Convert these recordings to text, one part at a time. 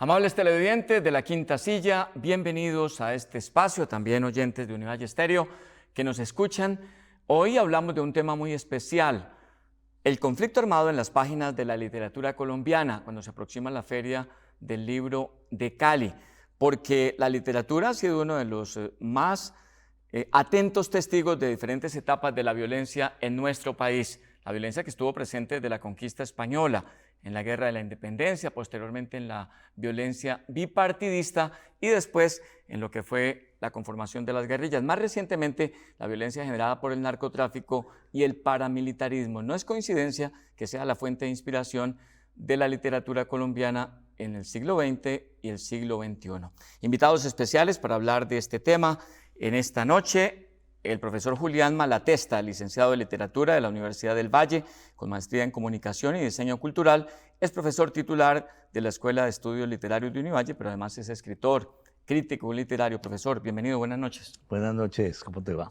Amables televidentes de La Quinta Silla, bienvenidos a este espacio, también oyentes de Univalle Estéreo que nos escuchan. Hoy hablamos de un tema muy especial, el conflicto armado en las páginas de la literatura colombiana, cuando se aproxima la Feria del Libro de Cali, porque la literatura ha sido uno de los más atentos testigos de diferentes etapas de la violencia en nuestro país, la violencia que estuvo presente desde la conquista española, en la Guerra de la Independencia, posteriormente en la violencia bipartidista y después en lo que fue la conformación de las guerrillas. Más recientemente, la violencia generada por el narcotráfico y el paramilitarismo. No es coincidencia que sea la fuente de inspiración de la literatura colombiana en el siglo XX y el siglo XXI. Invitados especiales para hablar de este tema en esta noche, el profesor Julián Malatesta, licenciado en Literatura de la Universidad del Valle, con maestría en Comunicación y Diseño Cultural, es profesor titular de la Escuela de Estudios Literarios de Univalle, pero además es escritor, crítico literario. Profesor, bienvenido, buenas noches. Buenas noches, ¿cómo te va?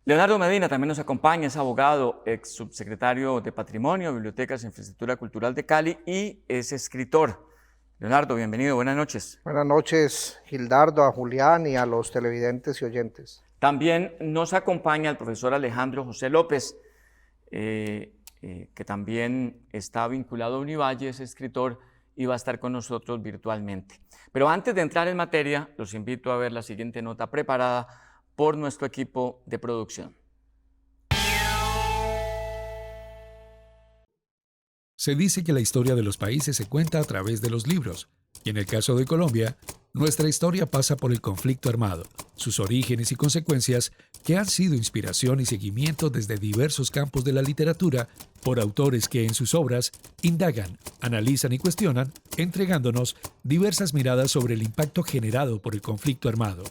Leonardo Medina también nos acompaña, es abogado, ex subsecretario de Patrimonio, Bibliotecas e Infraestructura Cultural de Cali y es escritor. Leonardo, bienvenido, buenas noches. Buenas noches, Gildardo, a Julián y a los televidentes y oyentes. También nos acompaña el profesor Alejandro José López, que también está vinculado a Univalle, es escritor y va a estar con nosotros virtualmente. Pero antes de entrar en materia, los invito a ver la siguiente nota preparada por nuestro equipo de producción. Se dice que la historia de los países se cuenta a través de los libros, y en el caso de Colombia, nuestra historia pasa por el conflicto armado, sus orígenes y consecuencias que han sido inspiración y seguimiento desde diversos campos de la literatura por autores que en sus obras indagan, analizan y cuestionan, entregándonos diversas miradas sobre el impacto generado por el conflicto armado.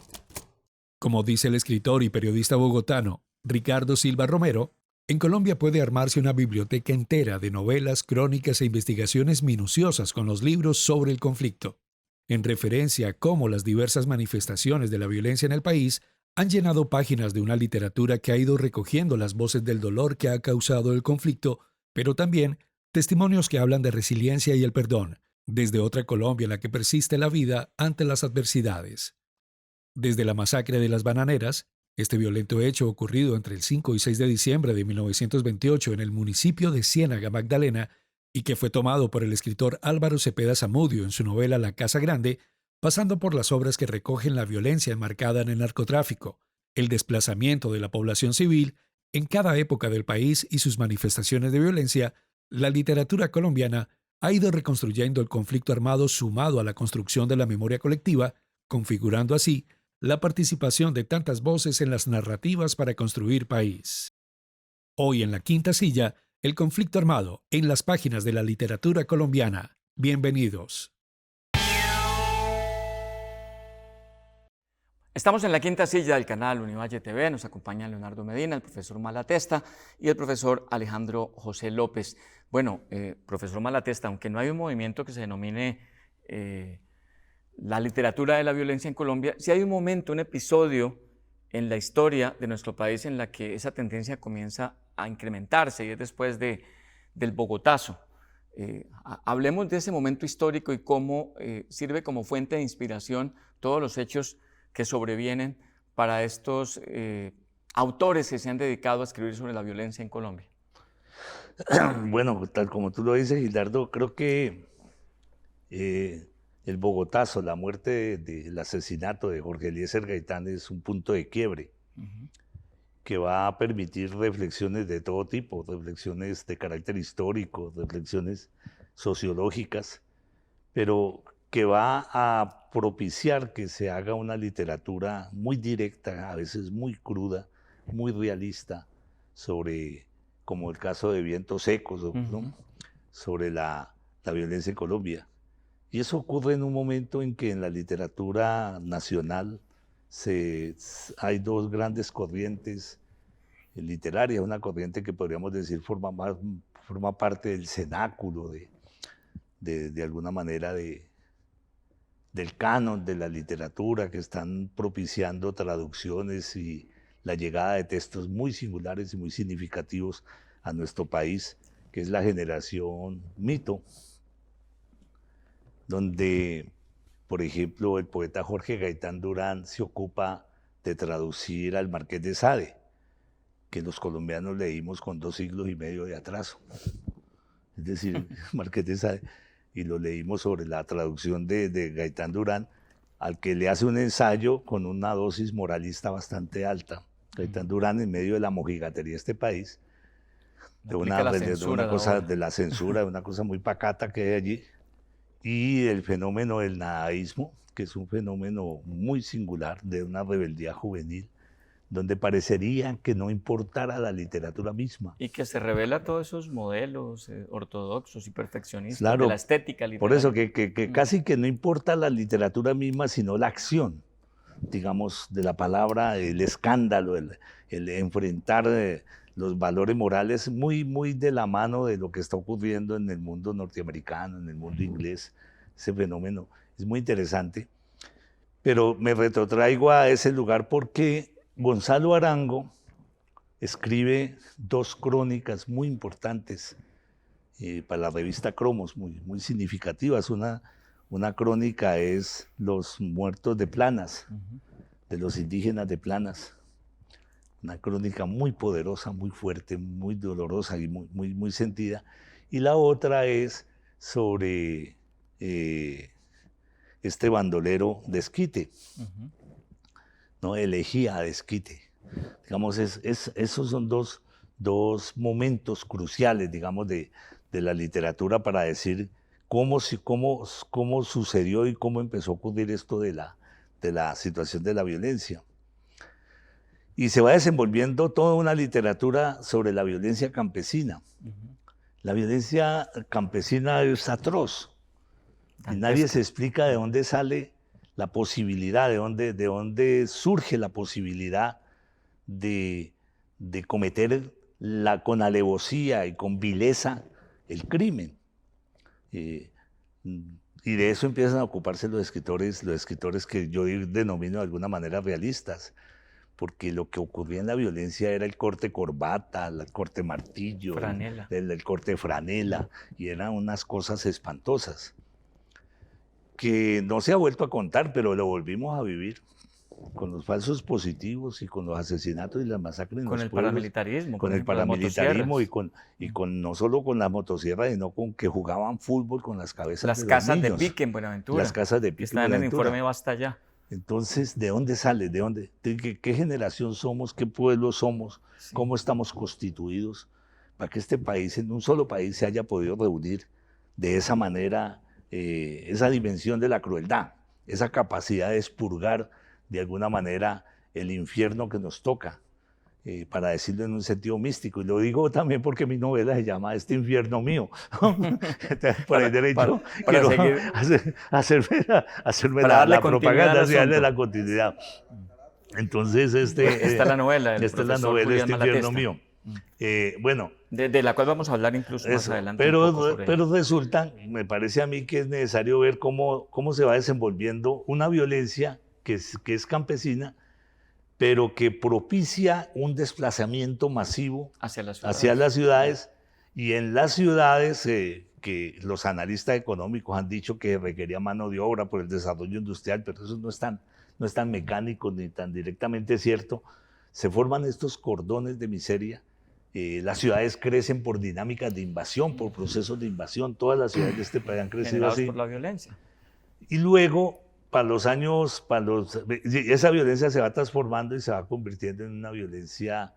Como dice el escritor y periodista bogotano Ricardo Silva Romero, en Colombia puede armarse una biblioteca entera de novelas, crónicas e investigaciones minuciosas con los libros sobre el conflicto, en referencia a cómo las diversas manifestaciones de la violencia en el país han llenado páginas de una literatura que ha ido recogiendo las voces del dolor que ha causado el conflicto, pero también testimonios que hablan de resiliencia y el perdón, desde otra Colombia en la que persiste la vida ante las adversidades. Desde la masacre de las bananeras, este violento hecho ocurrido entre el 5 y 6 de diciembre de 1928 en el municipio de Ciénaga, Magdalena, y que fue tomado por el escritor Álvaro Cepeda Zamudio en su novela La Casa Grande, pasando por las obras que recogen la violencia enmarcada en el narcotráfico, el desplazamiento de la población civil en cada época del país y sus manifestaciones de violencia, la literatura colombiana ha ido reconstruyendo el conflicto armado sumado a la construcción de la memoria colectiva, configurando así la participación de tantas voces en las narrativas para construir país. Hoy en La Quinta Silla, el conflicto armado en las páginas de la literatura colombiana. Bienvenidos. Estamos en La Quinta Silla del canal Univalle TV, nos acompaña Leonardo Medina, el profesor Malatesta y el profesor Alejandro José López. Bueno, profesor Malatesta, aunque no hay un movimiento que se denomine la literatura de la violencia en Colombia, sí hay un momento, un episodio en la historia de nuestro país en la que esa tendencia comienza a incrementarse y es después del Bogotazo. Hablemos de ese momento histórico y cómo sirve como fuente de inspiración todos los hechos que sobrevienen para estos autores que se han dedicado a escribir sobre la violencia en Colombia. Bueno, tal como tú lo dices, Gildardo, creo que el Bogotazo, la muerte del asesinato de Jorge Eliezer Gaitán es un punto de quiebre que va a permitir reflexiones de todo tipo, reflexiones de carácter histórico, reflexiones sociológicas, pero que va a propiciar que se haga una literatura muy directa, a veces muy cruda, muy realista, sobre, como el caso de Vientos Secos, ¿no? Sobre la violencia en Colombia. Y eso ocurre en un momento en que en la literatura nacional hay dos grandes corrientes literarias, una corriente que podríamos decir forma parte del cenáculo, de alguna manera, del canon de la literatura, que están propiciando traducciones y la llegada de textos muy singulares y muy significativos a nuestro país, que es la generación Mito, donde, por ejemplo, el poeta Jorge Gaitán Durán se ocupa de traducir al Marqués de Sade, que los colombianos leímos con 2 siglos y medio de atraso. Es decir, Marqués de Sade, y lo leímos sobre la traducción de Gaitán Durán, al que le hace un ensayo con una dosis moralista bastante alta. Gaitán Durán, en medio de la mojigatería de este país, de una cosa de la censura, de una cosa muy pacata que hay allí, y el fenómeno del nadaísmo, que es un fenómeno muy singular de una rebeldía juvenil, donde parecería que no importara la literatura misma. Y que se revela todos esos modelos ortodoxos y perfeccionistas Claro, de la estética literaria. por eso que casi que no importa la literatura misma, sino la acción, digamos, de la palabra, el escándalo, el enfrentar los valores morales muy de la mano de lo que está ocurriendo en el mundo norteamericano, en el mundo inglés. Ese fenómeno es muy interesante. Pero me retrotraigo a ese lugar porque Gonzalo Arango escribe 2 crónicas muy importantes para la revista Cromos, muy significativas. Una crónica es Los muertos de Planas, de los indígenas de Planas. Una crónica muy poderosa, muy fuerte, muy dolorosa y muy sentida. Y la otra es sobre este bandolero de Esquite, ¿no? Elegía de Esquite. Digamos, esos son dos momentos cruciales, digamos, de la literatura para decir cómo sucedió y cómo empezó a ocurrir esto de la situación de la violencia. Y se va desenvolviendo toda una literatura sobre la violencia campesina. La violencia campesina es atroz. Y nadie se explica de dónde sale la posibilidad, de dónde surge la posibilidad de cometer con alevosía y con vileza el crimen. Y de eso empiezan a ocuparse los escritores que yo denomino de alguna manera realistas, porque lo que ocurría en la violencia era el corte corbata, el corte martillo, el corte franela, y eran unas cosas espantosas que no se ha vuelto a contar, pero lo volvimos a vivir con los falsos positivos y con los asesinatos y las masacres en los pueblos. Paramilitarismo. Con el paramilitarismo y con no solo con las motosierras, sino con que jugaban fútbol con las cabezas de los niños. Las casas de pique en Buenaventura. Las casas de pique en Buenaventura. Está en el informe Basta Ya. Entonces, ¿de dónde sale? ¿Qué generación somos? ¿Qué pueblo somos? Sí. ¿Cómo estamos constituidos? Para que este país, en un solo país, se haya podido reunir de esa manera, esa dimensión de la crueldad, esa capacidad de expurgar de alguna manera el infierno que nos toca, para decirlo en un sentido místico. Y lo digo también porque mi novela se llama Este infierno mío. Por el derecho quiero hacerme la propaganda, darle la continuidad. Entonces, esta es la novela. Esta es la novela, Este infierno mío. Bueno. De la cual vamos a hablar incluso más adelante. Pero resulta, me parece a mí que es necesario ver cómo se va desenvolviendo una violencia que es campesina, pero que propicia un desplazamiento masivo hacia las ciudades, y en las ciudades que los analistas económicos han dicho que requería mano de obra por el desarrollo industrial, pero eso no es tan mecánico ni tan directamente cierto. Se forman estos cordones de miseria. Las ciudades crecen por dinámicas de invasión, por procesos de invasión. Todas las ciudades de este país han crecido así. Por la violencia. Y luego, esa violencia se va transformando y se va convirtiendo en una violencia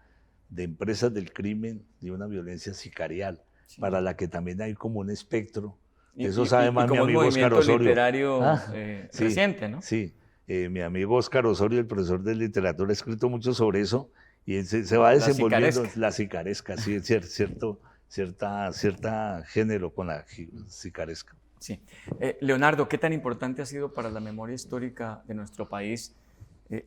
de empresas del crimen y una violencia sicarial, sí, para la que también hay como un espectro. Eso sabe más mi amigo Oscar Osorio. Literario reciente, ¿no? Sí, mi amigo Oscar Osorio, el profesor de literatura, ha escrito mucho sobre eso, y se va desenvolviendo la sicaresca, sí, es cierta género con la sicaresca. Sí. Leonardo, ¿qué tan importante ha sido para la memoria histórica de nuestro país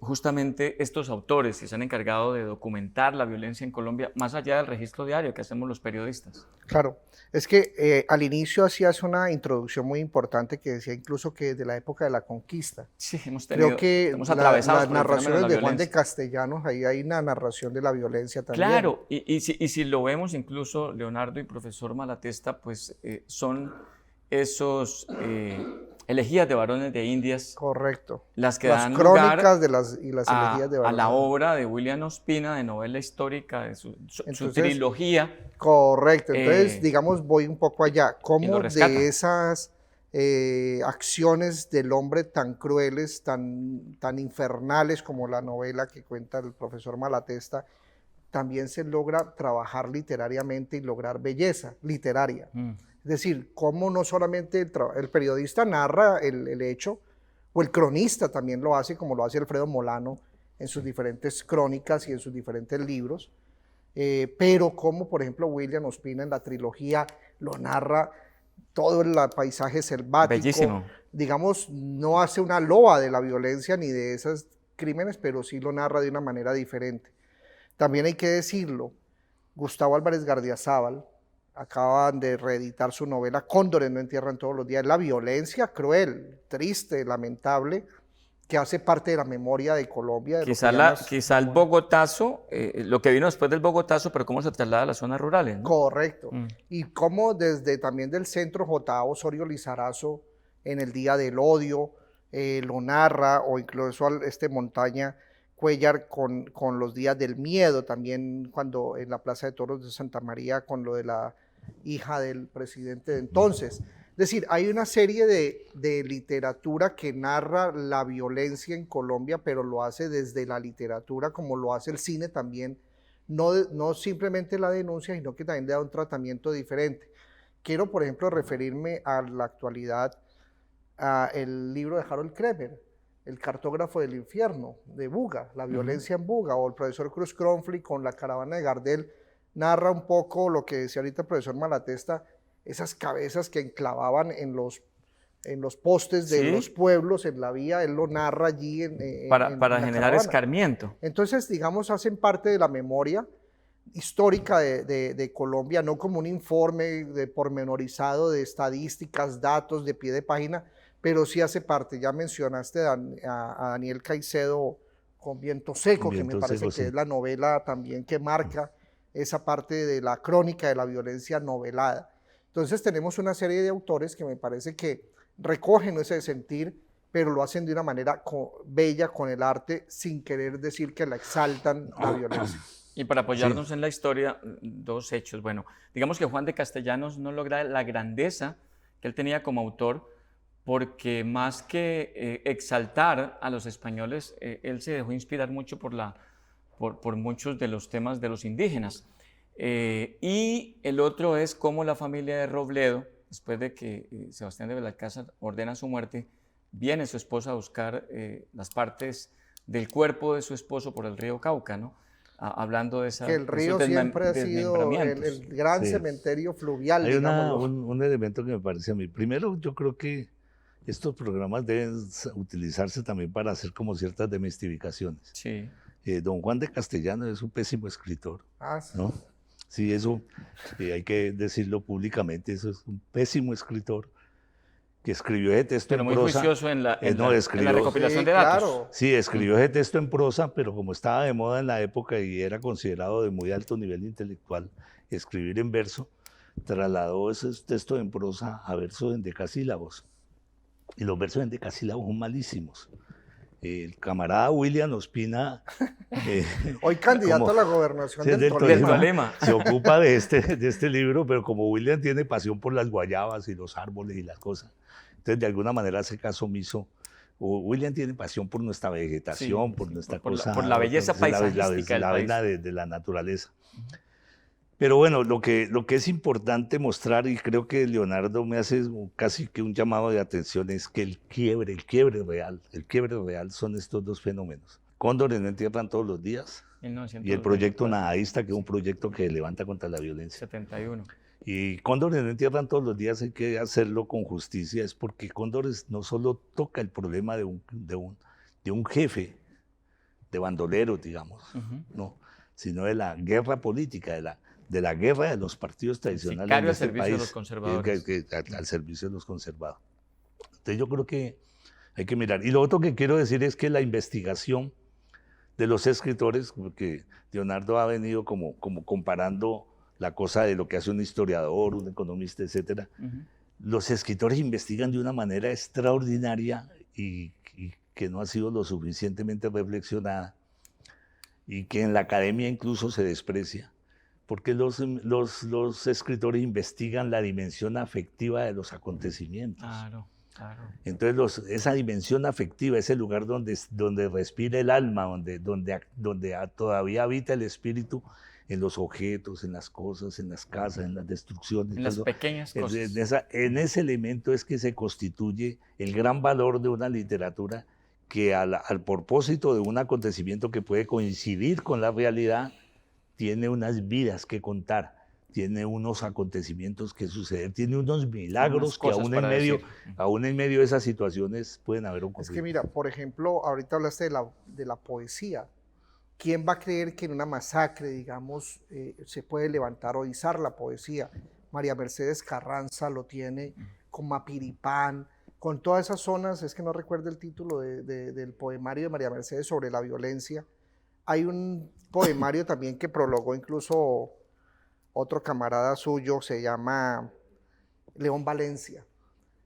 justamente estos autores que se han encargado de documentar la violencia en Colombia, más allá del registro diario que hacemos los periodistas? Claro, es que al inicio hacías una introducción muy importante que decía incluso que desde la época de la conquista. Sí, hemos atravesado las narraciones de Juan de Castellanos, ahí hay una narración de la violencia también. Claro, y si lo vemos incluso, Leonardo y profesor Malatesta, pues son esos Elegías de varones de Indias, Correcto. las que Las dan crónicas lugar de las elegías de a la varones. obra de William Ospina, de novela histórica, de su Entonces, trilogía, correcto. Entonces, eh, digamos, voy un poco allá. y lo ¿Cómo rescata. de esas acciones del hombre tan crueles, tan infernales como la novela que cuenta el profesor Malatesta, también se logra trabajar literariamente y lograr belleza literaria? Es decir, cómo no solamente el periodista narra el hecho, o el cronista también lo hace, como lo hace Alfredo Molano en sus diferentes crónicas y en sus diferentes libros, pero como por ejemplo William Ospina en la trilogía lo narra todo el paisaje selvático, Bellísimo. digamos, no hace una loa de la violencia ni de esos crímenes, pero sí lo narra de una manera diferente. También hay que decirlo, Gustavo Álvarez Gardiazabal acaban de reeditar su novela Cóndores no entierran todos los días. La violencia cruel, triste, lamentable, que hace parte de la memoria de Colombia. De Quizá el Bogotazo, lo que vino después del Bogotazo, pero cómo se traslada a las zonas rurales, ¿no? Correcto. Y cómo desde también del centro J.A. Osorio Lizarazo en el Día del Odio lo narra, o incluso Montaña Cuellar con los Días del Miedo, también cuando en la Plaza de Toros de Santa María con lo de la hija del presidente de entonces. Es decir, hay una serie de literatura que narra la violencia en Colombia, pero lo hace desde la literatura, como lo hace el cine también, no simplemente la denuncia, sino que también le da un tratamiento diferente. Quiero, por ejemplo, referirme a la actualidad, a el libro de Harold Kremer, El cartógrafo del infierno, de Buga, la violencia en Buga, o el profesor Cruz Cronfli con La caravana de Gardel, narra un poco lo que decía ahorita el profesor Malatesta, esas cabezas que enclavaban en los postes de los pueblos, en la vía, él lo narra allí para la generar caravana. escarmiento. Entonces, digamos, hacen parte de la memoria histórica de Colombia, no como un informe pormenorizado de estadísticas, datos de pie de página, pero sí hace parte. Ya mencionaste a Daniel Caicedo con Viento Seco, que me parece que es la novela también que marca esa parte de la crónica de la violencia novelada. Entonces tenemos una serie de autores que me parece que recogen ese sentir, pero lo hacen de una manera bella con el arte, sin querer decir que la exaltan la violencia. Y para apoyarnos en la historia, dos hechos. Bueno, digamos que Juan de Castellanos no logra la grandeza que él tenía como autor, porque más que exaltar a los españoles, él se dejó inspirar mucho por muchos de los temas de los indígenas. Y el otro es cómo la familia de Robledo, después de que Sebastián de Belalcázar ordena su muerte, viene su esposa a buscar las partes del cuerpo de su esposo por el río Cauca, ¿no? Hablando de esa... Que el río siempre ha sido el gran cementerio fluvial, Hay digámoslo. un elemento que me parece a mí. Primero, yo creo que estos programas deben utilizarse también para hacer como ciertas demistificaciones. Sí. Don Juan de Castellanos es un pésimo escritor, Sí. ¿no? Sí, eso hay que decirlo públicamente, eso es un pésimo escritor que escribió ese texto en prosa. Pero muy juicioso en la recopilación de datos. Claro. Sí, escribió ese texto en prosa, pero como estaba de moda en la época y era considerado de muy alto nivel intelectual escribir en verso, trasladó ese texto en prosa a versos en decasílabos. Y los versos en decasílabos son malísimos. El camarada William Ospina, hoy candidato a la gobernación del Tolima, se ocupa de este libro, pero como William tiene pasión por las guayabas y los árboles y las cosas, entonces de alguna manera hace caso omiso. William tiene pasión por nuestra vegetación, por nuestra cosa, por la belleza paisajística la vena de la naturaleza. Pero bueno, lo que es importante mostrar, y creo que Leonardo me hace casi que un llamado de atención, es que el quiebre real son estos dos fenómenos. Cóndores no entierran todos los días, y el proyecto Nadaísta, que es un proyecto que levanta contra la violencia. 71. Y Cóndores no entierran todos los días, hay que hacerlo con justicia, es porque Cóndores no solo toca el problema de un jefe, de bandoleros, digamos, ¿no? Sino de la guerra política, de la guerra de los partidos tradicionales de este país, de los conservadores. Al servicio de los conservadores. Entonces yo creo que hay que mirar. Y lo otro que quiero decir es que la investigación de los escritores, porque Leonardo ha venido como comparando la cosa de lo que hace un historiador, un economista, etcétera. los escritores investigan de una manera extraordinaria y que no ha sido lo suficientemente reflexionada y que en la academia incluso se desprecia, porque los escritores investigan la dimensión afectiva de los acontecimientos. Claro, claro. Entonces esa dimensión afectiva, ese lugar donde respira el alma, donde todavía habita el espíritu, en los objetos, en las cosas, en las casas, en las destrucciones. En las pequeñas cosas. En ese elemento es que se constituye el gran valor de una literatura que al propósito de un acontecimiento que puede coincidir con la realidad, tiene unas vidas que contar, tiene unos acontecimientos que suceder, tiene unos milagros que aún en medio de esas situaciones pueden haber ocurrido. Es que mira, por ejemplo, ahorita hablaste de la poesía. ¿Quién va a creer que en una masacre, digamos, se puede levantar o izar la poesía? María Mercedes Carranza lo tiene, con Mapiripán, con todas esas zonas, es que no recuerdo el título del poemario de María Mercedes sobre la violencia. Hay un poemario también que prologó incluso otro camarada suyo, se llama León Valencia,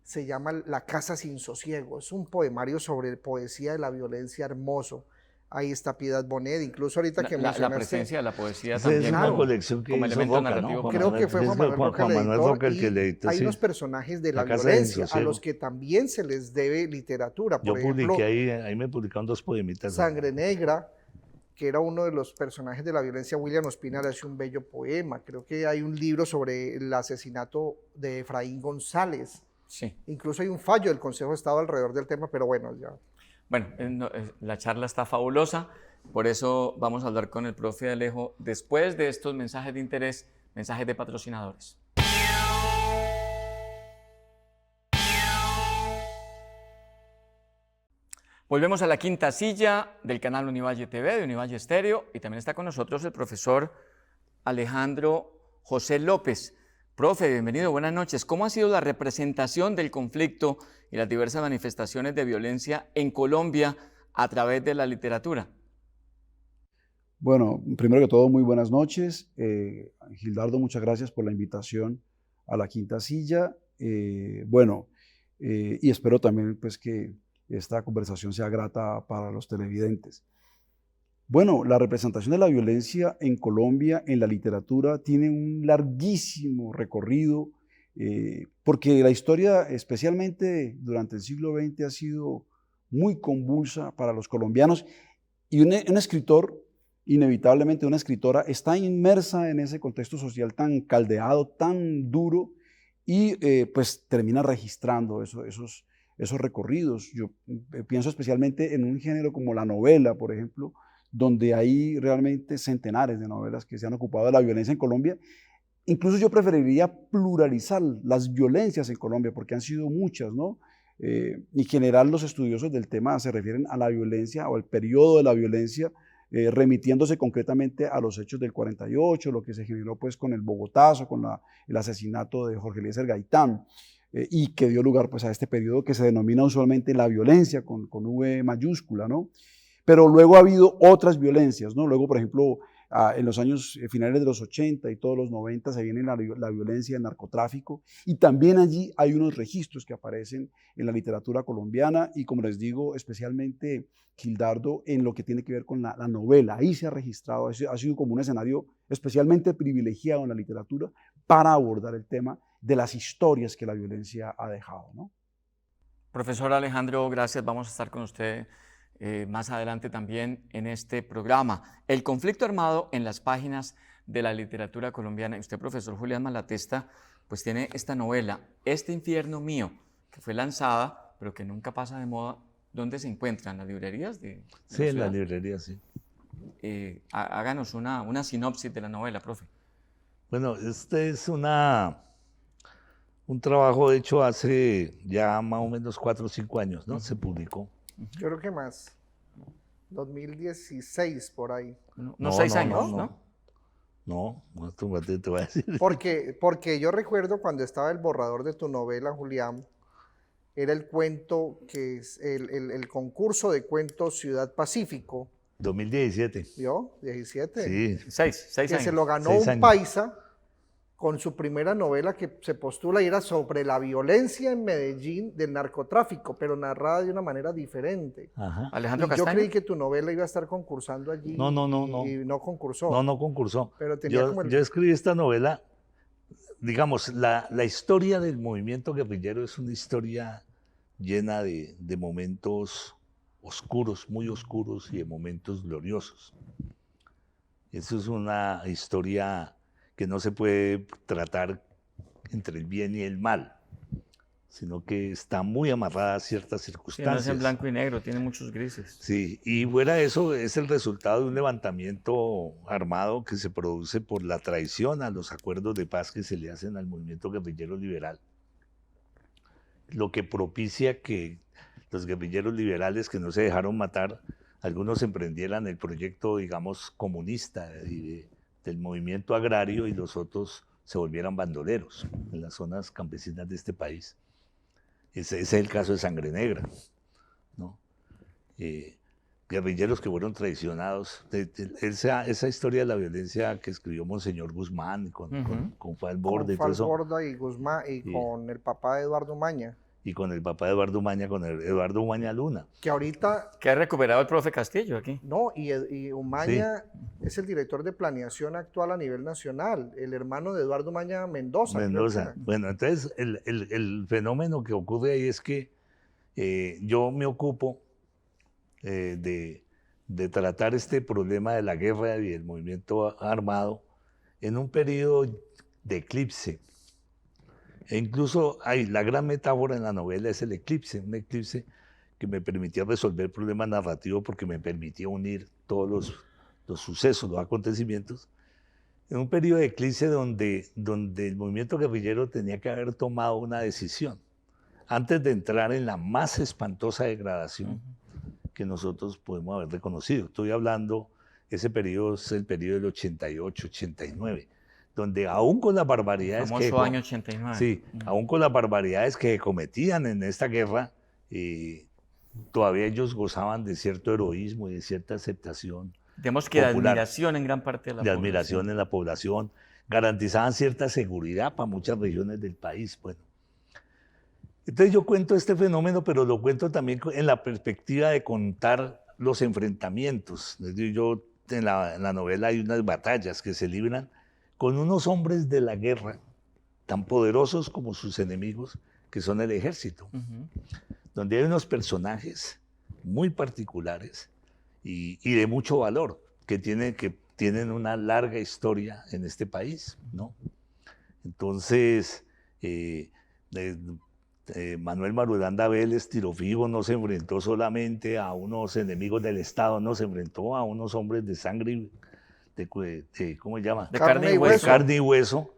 se llama La casa sin sosiego, es un poemario sobre poesía de la violencia hermoso. Ahí está Piedad Bonet, incluso ahorita que mencionaste... La presencia de la poesía Esa también. es una colección que como hizo elemento Roca, narrativo. ¿no? Creo que fue Juan Manuel Roca el que le editó. Hay sí. unos personajes de la Casa del violencia a Sosiego. los que también se les debe literatura. Por Yo ejemplo, publiqué ahí me publicaron 2 poemitas. Sangre Negra, que era uno de los personajes de la violencia. William Ospina le hace un bello poema. Creo que hay un libro sobre el asesinato de Efraín González. Sí. Incluso hay un fallo del Consejo de Estado alrededor del tema, pero bueno, ya. Bueno, la charla está fabulosa, por eso vamos a hablar con el profe Alejo después de estos mensajes de interés, mensajes de patrocinadores. Volvemos a la quinta silla del canal Univalle TV, de Univalle Estéreo, y también está con nosotros el profesor Alejandro José López. Profe, bienvenido, buenas noches. ¿Cómo ha sido la representación del conflicto y las diversas manifestaciones de violencia en Colombia a través de la literatura? Bueno, primero que todo, muy buenas noches. Gildardo, muchas gracias por la invitación a la quinta silla. Y espero también pues, que esta conversación sea grata para los televidentes. Bueno, la representación de la violencia en Colombia en la literatura tiene un larguísimo recorrido, porque la historia, especialmente durante el siglo XX, ha sido muy convulsa para los colombianos, y un escritor, inevitablemente una escritora, está inmersa en ese contexto social tan caldeado, tan duro, y pues termina registrando esos recorridos. Yo pienso especialmente en un género como la novela, por ejemplo, donde hay realmente centenares de novelas que se han ocupado de la violencia en Colombia. Incluso yo preferiría pluralizar las violencias en Colombia, porque han sido muchas, ¿no? En general los estudiosos del tema se refieren a la violencia o al periodo de la violencia, remitiéndose concretamente a los hechos del 48, lo que se generó pues con el Bogotazo, con el asesinato de Jorge Eliezer Gaitán, y que dio lugar pues a este periodo que se denomina usualmente la violencia con V mayúscula, ¿no? Pero luego ha habido otras violencias, ¿no? Luego, por ejemplo, en los años finales de los 80 y todos los 90 se viene la violencia del narcotráfico, y también allí hay unos registros que aparecen en la literatura colombiana, y como les digo, especialmente Gildardo, en lo que tiene que ver con la novela. Ahí se ha registrado, ha sido como un escenario especialmente privilegiado en la literatura para abordar el tema de las historias que la violencia ha dejado, ¿no? Profesor Alejandro, gracias. Vamos a estar con usted más adelante también en este programa. El conflicto armado en las páginas de la literatura colombiana. Y usted, profesor Julián Malatesta, pues tiene esta novela, Este infierno mío, que fue lanzada, pero que nunca pasa de moda. ¿Dónde se encuentra? ¿En las librerías de Sí, en las librerías, sí. Háganos una sinopsis de la novela, profe. Bueno, este es un trabajo hecho hace ya más o menos 4 o 5 años, ¿no? Se publicó. Yo creo que más. 2016, por ahí. Unos 6 años, ¿no? No, te voy a decir. Porque yo recuerdo cuando estaba el borrador de tu novela, Julián, era el cuento que es el concurso de cuentos Ciudad Pacífico. 2017. ¿Vio? 17. Sí. 6 años. Que se lo ganó 6 un años. paisa con su primera novela que se postula y era sobre la violencia en Medellín del narcotráfico, pero narrada de una manera diferente. Ajá. Alejandro Y yo Castaño. creí que tu novela iba a estar concursando allí No, no, no, y, no. y no concursó. No, no concursó. Pero tenía Yo, como el... yo escribí esta novela, digamos, la historia del movimiento guerrillero es una historia llena de momentos oscuros, muy oscuros y de momentos gloriosos. Eso es una historia que no se puede tratar entre el bien y el mal, sino que está muy amarrada a ciertas Sí, no circunstancias. es en blanco y negro, tiene muchos grises. Sí, y fuera de eso es el resultado de un levantamiento armado que se produce por la traición a los acuerdos de paz que se le hacen al movimiento guerrillero liberal, lo que propicia que los guerrilleros liberales que no se dejaron matar, algunos emprendieran el proyecto, digamos, comunista del movimiento agrario y los otros se volvieran bandoleros en las zonas campesinas de este país. Ese es el caso de Sangre Negra, ¿no? Guerrilleros que fueron traicionados. Esa historia de la violencia que escribió Monseñor Guzmán con Fue al Borde y todo eso. Borda y Guzmán y con el papá de Eduardo Maña. Y con el papá de Eduardo Maña, con el Eduardo Umaña Luna. Que ahorita, Que ha recuperado el profe Castillo aquí. no, y Umaña es el director de planeación actual a nivel nacional, el hermano de Eduardo Umaña Mendoza. creo que Mendoza. era. Bueno, entonces el fenómeno que ocurre ahí es que yo me ocupo de tratar este problema de la guerra y el movimiento armado en un periodo de eclipse. E incluso la gran metáfora en la novela es el eclipse, un eclipse que me permitía resolver el problema narrativo porque me permitía unir todos los sucesos, los acontecimientos, en un periodo de eclipse donde el movimiento guerrillero tenía que haber tomado una decisión antes de entrar en la más espantosa degradación que nosotros podemos haber reconocido. Estoy hablando, ese periodo es el periodo del 88-89, donde aún con las barbaridades El famoso año 89. Sí, aún con las barbaridades que cometían en esta guerra, todavía ellos gozaban de cierto heroísmo y de cierta aceptación Digamos que de popular, admiración en gran parte de la de población. admiración en la población, garantizaban cierta seguridad para muchas regiones del país. Bueno, entonces yo cuento este fenómeno, pero lo cuento también en la perspectiva de contar los enfrentamientos. Es decir, yo en la novela hay unas batallas que se libran con unos hombres de la guerra tan poderosos como sus enemigos, que son el ejército, donde hay unos personajes muy particulares y de mucho valor, que tienen una larga historia en este país, ¿no? Entonces, Manuel Marulanda Vélez, Tiro Fijo, no se enfrentó solamente a unos enemigos del Estado, no, se enfrentó a unos hombres de sangre, ¿cómo se llama? De carne y De hueso. carne y hueso,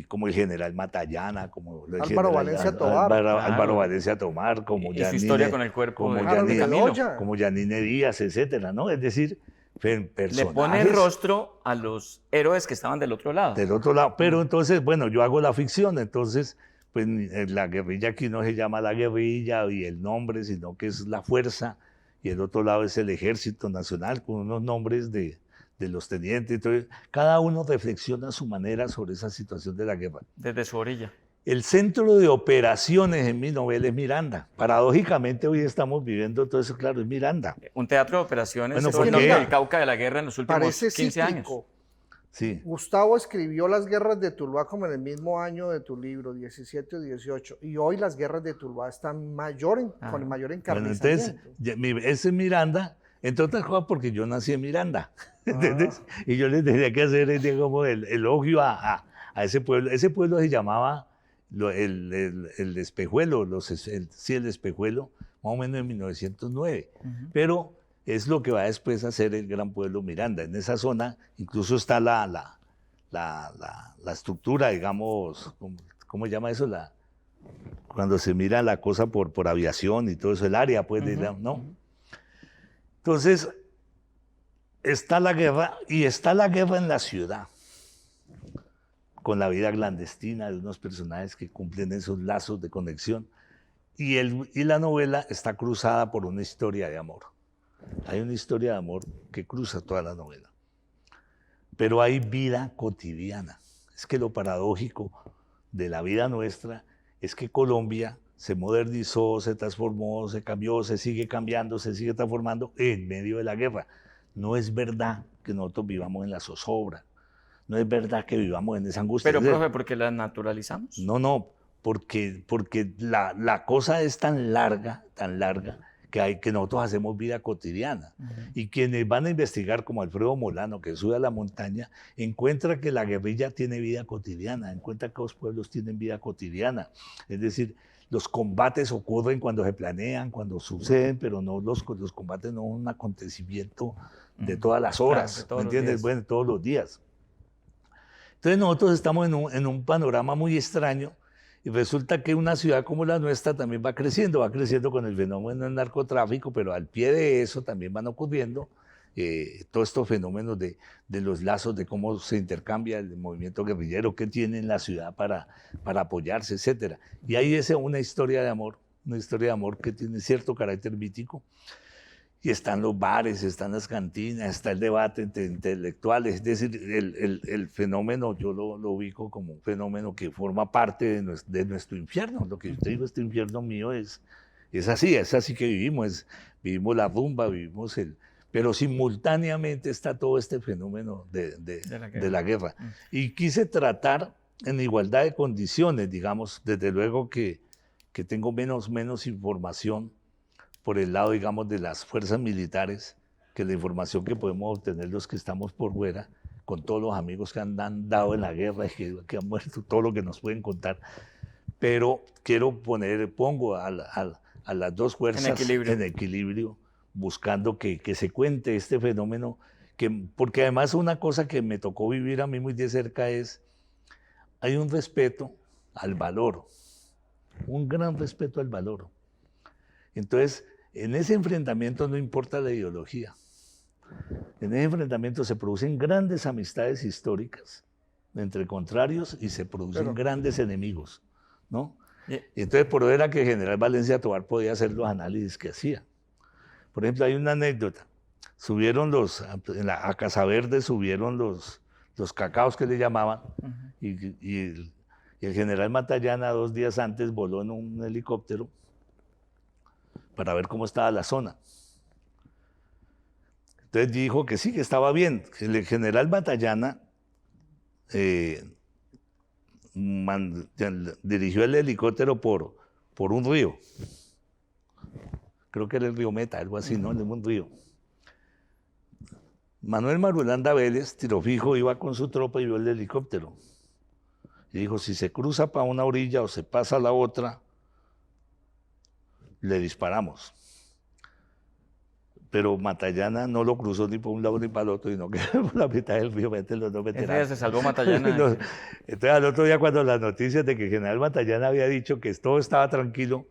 como el general Matallana, como el Álvaro Valencia Tobar. Álvaro Valencia Tobar, como Y su Yanine, historia con el cuerpo como de Harold Yanine, Bedoya. como Yanine Díaz, etcétera, ¿no? Es decir, personajes Le pone el rostro a los héroes que estaban del otro lado. del otro lado. Pero entonces, bueno, yo hago la ficción, entonces, pues la guerrilla aquí no se llama la guerrilla y el nombre, sino que es la fuerza, y el otro lado es el Ejército Nacional, con unos nombres de los tenientes. Entonces, cada uno reflexiona a su manera sobre esa situación de la guerra. Desde su orilla. El centro de operaciones en mi novela es Miranda. Paradójicamente hoy estamos viviendo todo eso, claro, es Miranda. Un teatro de operaciones Bueno, es ¿por el qué? norte del Cauca de la guerra en los últimos Parece 15 años. cíclico. Sí. Gustavo escribió las guerras de Tuluá como en el mismo año de tu libro, 17 o 18, y hoy las guerras de Tuluá están con mayor Bueno, encarnizamiento. entonces, ese es Miranda, entre otras cosas porque yo nací en Miranda, ¿entendés? Y yo les tenía que hacer como el elogio a ese pueblo. Ese pueblo se llamaba el Espejuelo, el Espejuelo, más o menos en 1909, pero es lo que va después a ser el gran pueblo Miranda. En esa zona incluso está la estructura, digamos, ¿cómo se llama eso? Cuando se mira la cosa por aviación y todo eso, el área, pues, ¿no? Entonces, está la guerra, y está la guerra en la ciudad, con la vida clandestina de unos personajes que cumplen esos lazos de conexión, y la novela está cruzada por una historia de amor. Hay una historia de amor que cruza toda la novela, pero hay vida cotidiana. es que lo paradójico de la vida nuestra es que Colombia se modernizó, se transformó, se cambió, se sigue cambiando, se sigue transformando en medio de la guerra. No es verdad que nosotros vivamos en la zozobra, no es verdad que vivamos en esa angustia. Pero, profe, ¿por qué la naturalizamos? No, porque la cosa es tan larga, que nosotros hacemos vida cotidiana. Y quienes van a investigar, como Alfredo Molano, que sube a la montaña, encuentra que la guerrilla tiene vida cotidiana, encuentra que los pueblos tienen vida cotidiana. Es decir, los combates ocurren cuando se planean, cuando suceden, pero no los combates no son un acontecimiento de todas las horas, claro, ¿me entiendes? Bueno, todos los días. Entonces nosotros estamos en un panorama muy extraño, y resulta que una ciudad como la nuestra también va creciendo con el fenómeno del narcotráfico, pero al pie de eso también van ocurriendo todos estos fenómenos de los lazos, de cómo se intercambia el movimiento guerrillero, qué tiene en la ciudad para apoyarse, etc. Y ahí es una historia de amor que tiene cierto carácter mítico. Y están los bares, están las cantinas, está el debate entre intelectuales. Es decir, el fenómeno yo lo ubico como un fenómeno que forma parte de nuestro infierno. Lo que yo te digo, este infierno mío es así que vivimos vivimos la rumba, pero simultáneamente está todo este fenómeno de la guerra. Y quise tratar en igualdad de condiciones, digamos, desde luego que tengo menos información por el lado, digamos, de las fuerzas militares, que la información que podemos obtener los que estamos por fuera, con todos los amigos que han dado en la guerra y que han muerto, todo lo que nos pueden contar. Pero pongo a las dos fuerzas en equilibrio, buscando que se cuente este fenómeno, porque además una cosa que me tocó vivir a mí muy de cerca hay un respeto al valor, un gran respeto al valor. Entonces, en ese enfrentamiento no importa la ideología. En ese enfrentamiento se producen grandes amistades históricas entre contrarios y se producen grandes enemigos, ¿no? Y entonces, por eso era que el general Valencia Tovar podía hacer los análisis que hacía. Por ejemplo, hay una anécdota. A Casa Verde subieron los cacaos que le llamaban, y el general Matallana 2 días antes voló en un helicóptero para ver cómo estaba la zona. Entonces dijo que sí, que estaba bien. El general Matallana dirigió el helicóptero por un río. Creo que era el río Meta, algo así, ¿no? En un río. Manuel Marulanda Vélez, tiro fijo, iba con su tropa y vio el helicóptero. Y dijo, si se cruza para una orilla o se pasa a la otra, le disparamos. Pero Matallana no lo cruzó ni por un lado ni para el otro, sino que por la mitad del río Meta los dos veteranos. Ese día se salvó Matallana. Entonces al otro día, cuando las noticias de que el general Matallana había dicho que todo estaba tranquilo,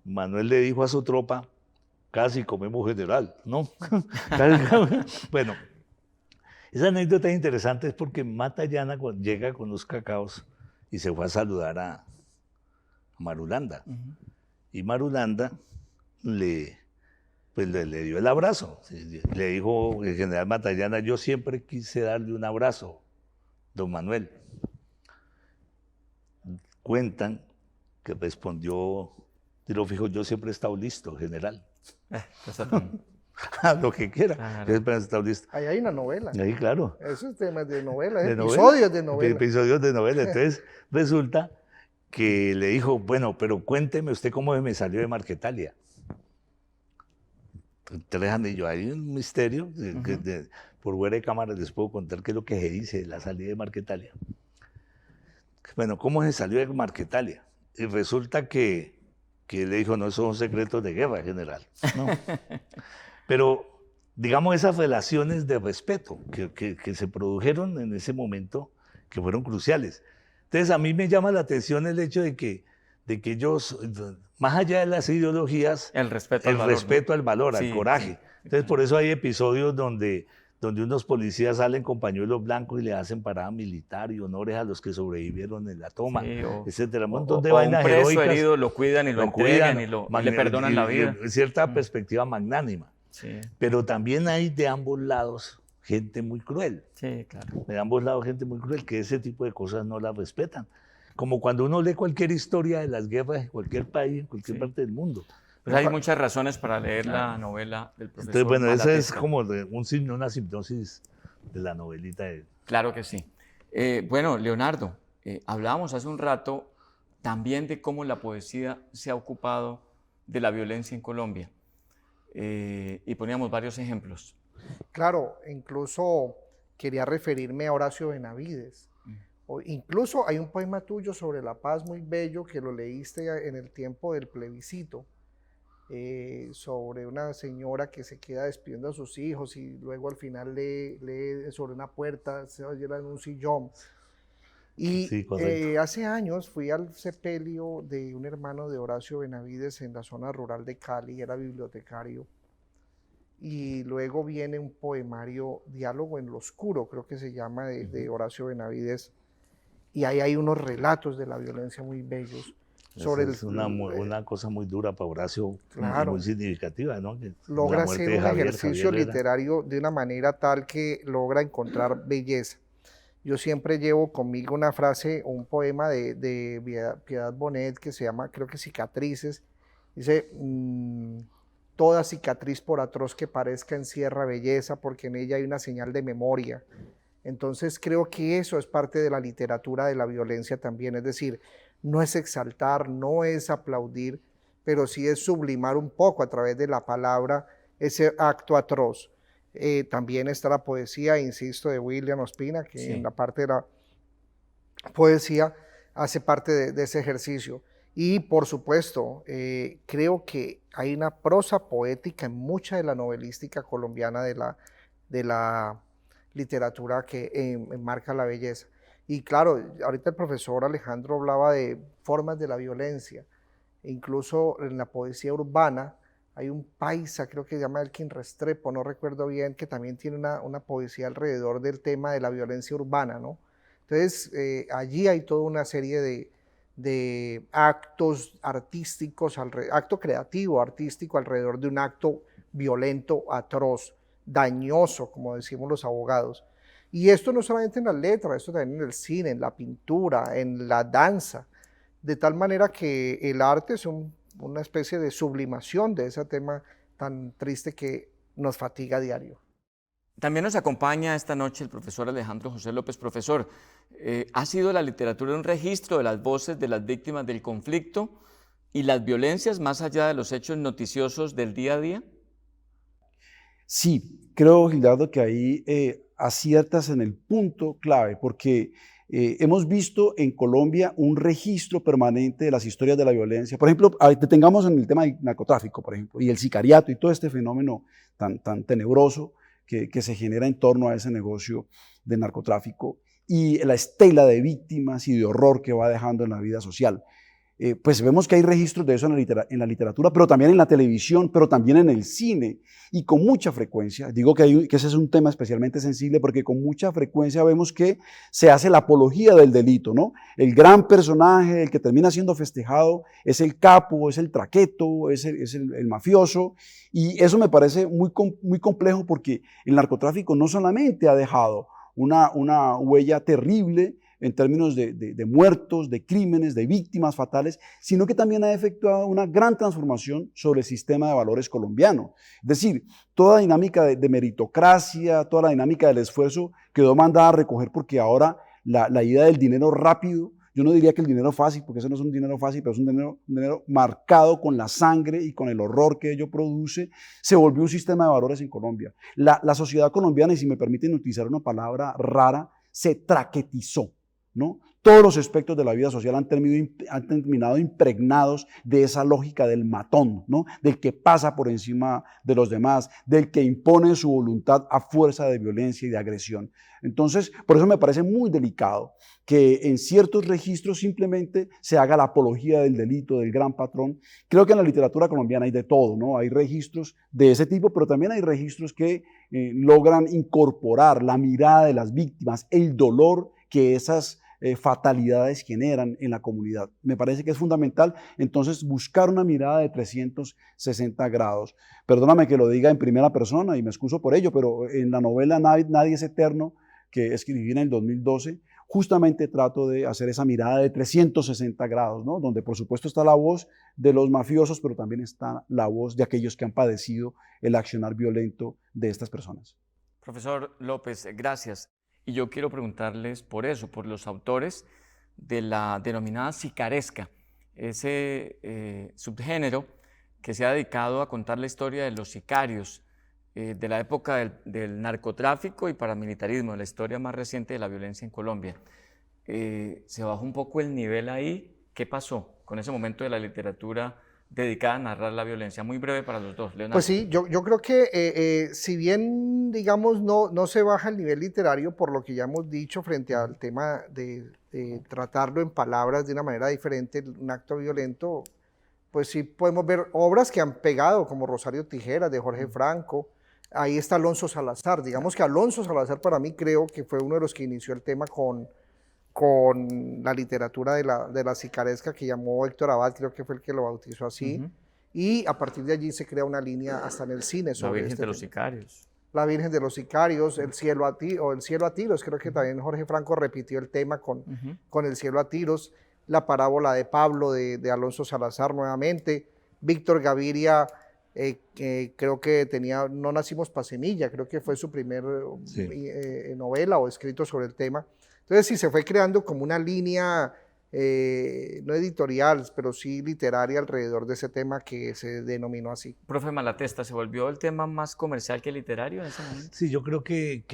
Manuel le dijo a su tropa, casi comemos general, ¿no? Bueno, esa anécdota es interesante porque Matallana llega con los cacaos y se fue a saludar a Marulanda. Y Marulanda le dio el abrazo. Le dijo el general Matallana, yo siempre quise darle un abrazo, don Manuel. Cuentan que respondió tiro fijo, yo siempre he estado listo, general. Lo que quiera. Claro. Yo siempre he estado listo. Ahí hay una novela. Ahí, claro. Eso es temas de novela, Episodios de novela. Episodios de novela. Entonces, resulta que le dijo, bueno, pero cuénteme usted cómo me salió de Marquetalia. Tres anillos, hay un misterio, por fuera de cámara les puedo contar qué es lo que se dice de la salida de Marquetalia. Bueno, ¿cómo se salió de Marquetalia? Y resulta que le dijo, no, esos son secretos de guerra, general. No. Pero, digamos, esas relaciones de respeto que se produjeron en ese momento, que fueron cruciales. Entonces, a mí me llama la atención el hecho de que ellos, más allá de las ideologías, el respeto al valor, al coraje. Entonces, por eso hay episodios donde unos policías salen con pañuelos blancos y le hacen parada militar y honores a los que sobrevivieron en la toma, etcétera. Un montón de vainas heroicas. Un preso herido lo cuidan y lo entregan y le perdonan la vida. Cierta perspectiva magnánima. Sí. Pero también hay de ambos lados gente muy cruel. Sí, claro. De ambos lados gente muy cruel, que ese tipo de cosas no las respetan. Como cuando uno lee cualquier historia de las guerras en cualquier país, en cualquier Sí. parte del mundo. Pues hay muchas razones para leer la novela del profesor Entonces, bueno, esa es Malatesta. como una hipnosis de la novelita de... Claro que sí. Bueno, Leonardo, hablábamos hace un rato también de cómo la poesía se ha ocupado de la violencia en Colombia y poníamos varios ejemplos. Claro, incluso quería referirme a Horacio Benavides. Incluso hay un poema tuyo sobre la paz muy bello que lo leíste en el tiempo del plebiscito, sobre una señora que se queda despidiendo a sus hijos y luego al final lee sobre una puerta, se oye en un sillón. Y Sí, correcto. hace años fui al sepelio de un hermano de Horacio Benavides en la zona rural de Cali, era bibliotecario. Y luego viene un poemario, Diálogo en lo Oscuro, creo que se llama, de Horacio Benavides. Y ahí hay unos relatos de la violencia muy bellos. Sobre Esa es una cosa muy dura para Horacio, claro, muy significativa, ¿no? Que logra la hacer muerte de un Javier, ejercicio Javier era... literario de una manera tal que logra encontrar belleza. Yo siempre llevo conmigo una frase, un poema de Piedad Bonet que se llama, creo que Cicatrices. Dice, toda cicatriz por atroz que parezca encierra belleza porque en ella hay una señal de memoria. Entonces creo que eso es parte de la literatura de la violencia también, es decir, no es exaltar, no es aplaudir, pero sí es sublimar un poco a través de la palabra ese acto atroz. También está la poesía, insisto, de William Ospina, que Sí. en la parte de la poesía hace parte de ese ejercicio. Y por supuesto, creo que hay una prosa poética en mucha de la novelística colombiana de la literatura que enmarca la belleza. Y claro, ahorita el profesor Alejandro hablaba de formas de la violencia. Incluso en la poesía urbana hay un paisa, creo que se llama Elkin Restrepo, no recuerdo bien, que también tiene una poesía alrededor del tema de la violencia urbana, ¿no? Entonces, allí hay toda una serie de actos artísticos, acto creativo, artístico, alrededor de un acto violento, atroz, dañoso, como decimos los abogados. Y esto no solamente en las letras, esto también en el cine, en la pintura, en la danza, de tal manera que el arte es una especie de sublimación de ese tema tan triste que nos fatiga a diario. También nos acompaña esta noche el profesor Alejandro José López. Profesor, ¿ha sido la literatura un registro de las voces de las víctimas del conflicto y las violencias más allá de los hechos noticiosos del día a día? Sí, creo, Gildardo, que ahí aciertas en el punto clave, porque hemos visto en Colombia un registro permanente de las historias de la violencia. Por ejemplo, detengamos en el tema del narcotráfico, por ejemplo, y el sicariato y todo este fenómeno tan tenebroso que se genera en torno a ese negocio del narcotráfico y la estela de víctimas y de horror que va dejando en la vida social. Pues vemos que hay registros de eso en la literatura, pero también en la televisión, pero también en el cine, y con mucha frecuencia. Digo que ese es un tema especialmente sensible porque con mucha frecuencia vemos que se hace la apología del delito, ¿no? El gran personaje, el que termina siendo festejado, es el capo, es el traqueto, es el mafioso, y eso me parece muy complejo porque el narcotráfico no solamente ha dejado una huella terrible en términos de muertos, de crímenes, de víctimas fatales, sino que también ha efectuado una gran transformación sobre el sistema de valores colombiano. Es decir, toda dinámica de meritocracia, toda la dinámica del esfuerzo quedó mandada a recoger porque ahora la idea del dinero rápido, yo no diría que el dinero fácil, porque eso no es un dinero fácil, pero es un dinero marcado con la sangre y con el horror que ello produce, se volvió un sistema de valores en Colombia. La sociedad colombiana, y si me permiten utilizar una palabra rara, se traquetizó, ¿no? Todos los aspectos de la vida social han terminado impregnados de esa lógica del matón, ¿no? Del que pasa por encima de los demás, del que impone su voluntad a fuerza de violencia y de agresión. Entonces, por eso me parece muy delicado que en ciertos registros simplemente se haga la apología del delito, del gran patrón. Creo que en la literatura colombiana hay de todo, ¿no? Hay registros de ese tipo, pero también hay registros que logran incorporar la mirada de las víctimas, el dolor que esas fatalidades generan en la comunidad. Me parece que es fundamental entonces buscar una mirada de 360 grados. Perdóname que lo diga en primera persona y me excuso por ello, pero en la novela Nadie es eterno, que escribí en el 2012, justamente trato de hacer esa mirada de 360 grados, ¿no? Donde por supuesto está la voz de los mafiosos, pero también está la voz de aquellos que han padecido el accionar violento de estas personas. Profesor López, gracias. Y yo quiero preguntarles por eso, por los autores de la denominada sicaresca, ese subgénero que se ha dedicado a contar la historia de los sicarios, de la época del narcotráfico y paramilitarismo, la historia más reciente de la violencia en Colombia. ¿Se bajó un poco el nivel ahí? ¿Qué pasó con ese momento de la literatura dedicada a narrar la violencia? Muy breve para los dos, Leonardo. Pues sí, yo creo que si bien, digamos, no se baja el nivel literario, por lo que ya hemos dicho frente al tema de tratarlo en palabras de una manera diferente, un acto violento, pues sí podemos ver obras que han pegado, como Rosario Tijeras, de Jorge Franco. Ahí está Alonso Salazar. Digamos que Alonso Salazar para mí creo que fue uno de los que inició el tema con la literatura de la sicaresca, que llamó Héctor Abad, creo que fue el que lo bautizó así. Y a partir de allí se crea una línea hasta en el cine sobre La Virgen este de los tema. Sicarios. La Virgen de los Sicarios, El cielo a tiros, creo que también Jorge Franco repitió el tema con El cielo a tiros, La parábola de Pablo de Alonso Salazar nuevamente, Víctor Gaviria, creo que tenía No nacimos pa' semilla, creo que fue su primer novela o escrito sobre el tema. Entonces sí, se fue creando como una línea, no editorial, pero sí literaria alrededor de ese tema que se denominó así. Profe Malatesta, ¿se volvió el tema más comercial que literario en ese momento? Sí, yo creo que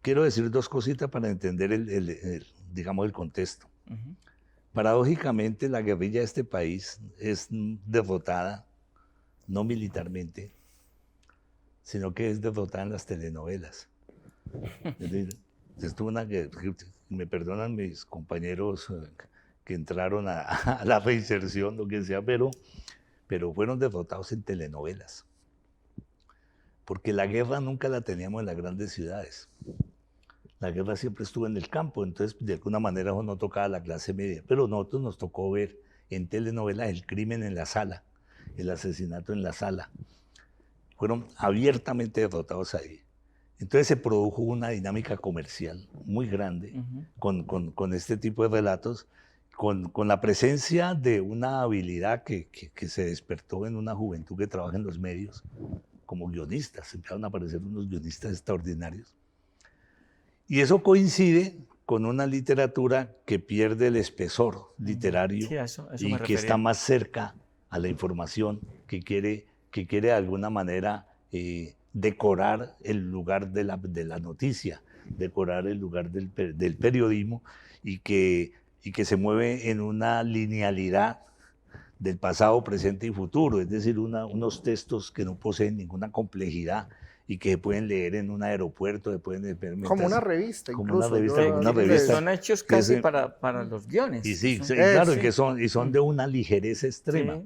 quiero decir dos cositas para entender digamos, el contexto. Paradójicamente, la guerrilla de este país es derrotada, no militarmente, sino que es derrotada en las telenovelas. Es decir, estuvo una guerra, me perdonan mis compañeros que entraron a la reinserción, lo que sea, pero fueron derrotados en telenovelas. Porque la guerra nunca la teníamos en las grandes ciudades. La guerra siempre estuvo en el campo, entonces de alguna manera eso no tocaba a la clase media. Pero a nosotros nos tocó ver en telenovelas el crimen en la sala, el asesinato en la sala. Fueron abiertamente derrotados ahí. Entonces se produjo una dinámica comercial muy grande con este tipo de relatos, con la presencia de una habilidad que se despertó en una juventud que trabaja en los medios como guionistas. Empezaron a aparecer unos guionistas extraordinarios. Y eso coincide con una literatura que pierde el espesor literario y que está más cerca a la información, que quiere de alguna manera decorar el lugar de la noticia, decorar el lugar del periodismo y que se mueve en una linealidad del pasado, presente y futuro, es decir, unos textos que no poseen ninguna complejidad y que se pueden leer en un aeropuerto, se pueden ver como una revista, como incluso. una revista. Son hechos casi para los guiones. Y sí, claro, sí. Y son de una ligereza extrema,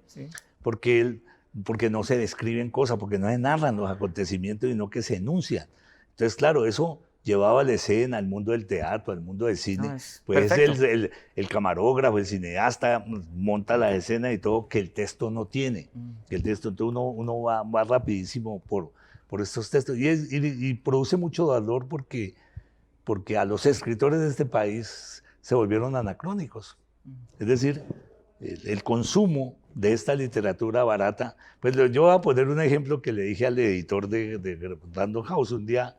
porque no se describen cosas, porque no se narran los acontecimientos, sino que se enuncian. Entonces, claro, eso llevaba la escena al mundo del teatro, al mundo del cine. Pues el camarógrafo, el cineasta monta la escena y todo que el texto no tiene. Que el texto, entonces uno va rapidísimo por estos textos y produce mucho dolor porque a los escritores de este país se volvieron anacrónicos. Es decir, el consumo de esta literatura barata. Pues yo voy a poner un ejemplo que le dije al editor de Random House un día.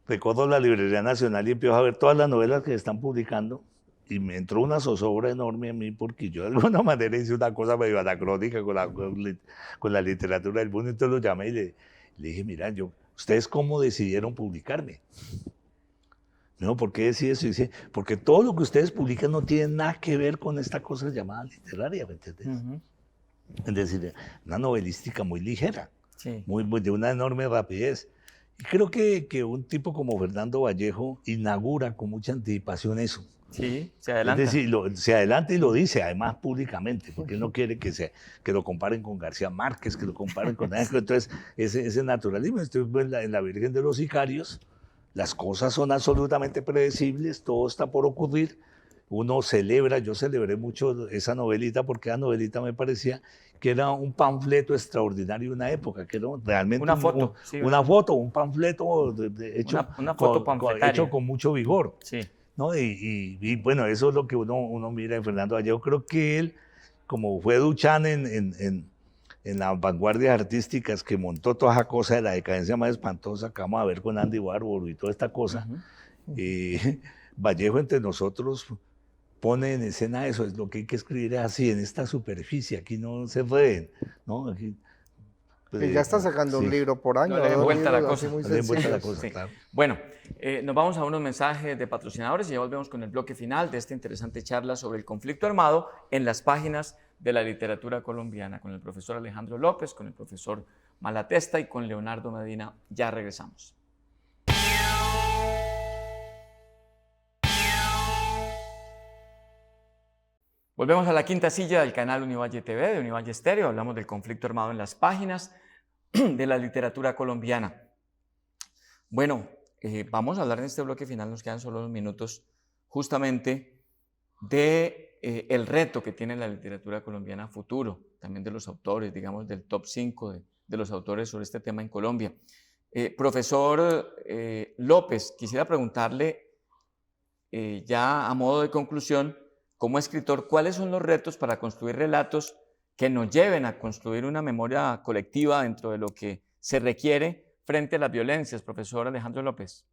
Recorro la Librería Nacional y empiezo a ver todas las novelas que se están publicando y me entró una zozobra enorme a mí porque yo de alguna manera hice una cosa medio anacrónica con la literatura del mundo. Entonces lo llamé y le dije, mira, ¿ustedes cómo decidieron publicarme? No, ¿por qué decís eso? Y dice, porque todo lo que ustedes publican no tiene nada que ver con esta cosa llamada literaria, ¿me entiendes? Es decir, una novelística muy ligera, de una enorme rapidez. Y creo que un tipo como Fernando Vallejo inaugura con mucha anticipación eso. Sí, se adelanta. Es decir, se adelanta y lo dice, además públicamente, porque él no quiere que lo comparen con García Márquez, que lo comparen con... Entonces, ese naturalismo. En la Virgen de los Sicarios, las cosas son absolutamente predecibles, todo está por ocurrir. Uno celebra, yo celebré mucho esa novelita porque esa novelita me parecía que era un panfleto extraordinario de una época, que era realmente Una foto, sí, una foto, un panfleto hecho, una foto panfletaria. hecho con mucho vigor. Sí. ¿No? Y bueno, eso es lo que uno mira en Fernando Vallejo. Creo que él, como fue Duchamp en las vanguardias artísticas, que montó toda esa cosa de la decadencia más espantosa que vamos a ver con Andy Warhol y toda esta cosa, Vallejo entre nosotros pone en escena eso, es lo que hay que escribir es así, en esta superficie, aquí no se pueden, ¿no? Aquí, Y ya está sacando un libro por año. No le den vuelta la cosa. Muy No le den vuelta la sencillos. cosa, Sí. claro. Bueno, nos vamos a unos mensajes de patrocinadores y ya volvemos con el bloque final de esta interesante charla sobre el conflicto armado en las páginas de la literatura colombiana con el profesor Alejandro López, con el profesor Malatesta y con Leonardo Medina. Ya regresamos. Volvemos a la quinta silla del canal Univalle TV, de Univalle Estéreo. Hablamos del conflicto armado en las páginas de la literatura colombiana. Bueno, vamos a hablar en este bloque final, nos quedan solo unos minutos, justamente de el reto que tiene la literatura colombiana a futuro, también de los autores, digamos, del top 5 de los autores sobre este tema en Colombia. Profesor López, quisiera preguntarle, ya a modo de conclusión, como escritor, ¿cuáles son los retos para construir relatos que nos lleven a construir una memoria colectiva dentro de lo que se requiere frente a las violencias, profesor Alejandro López?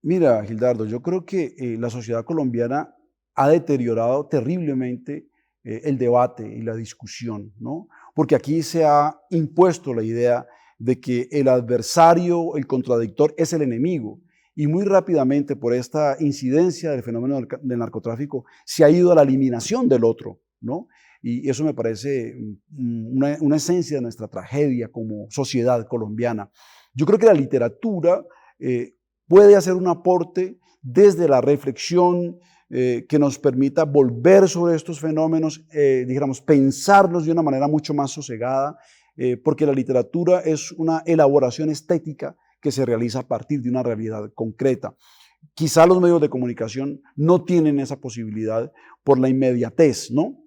Mira, Gildardo, yo creo que la sociedad colombiana ha deteriorado terriblemente el debate y la discusión, ¿no? Porque aquí se ha impuesto la idea de que el adversario, el contradictor, es el enemigo. Y muy rápidamente, por esta incidencia del fenómeno del narcotráfico, se ha ido a la eliminación del otro, ¿no? Y eso me parece una esencia de nuestra tragedia como sociedad colombiana. Yo creo que la literatura puede hacer un aporte desde la reflexión que nos permita volver sobre estos fenómenos, digamos, pensarlos de una manera mucho más sosegada, porque la literatura es una elaboración estética que se realiza a partir de una realidad concreta. Quizá los medios de comunicación no tienen esa posibilidad por la inmediatez, ¿no?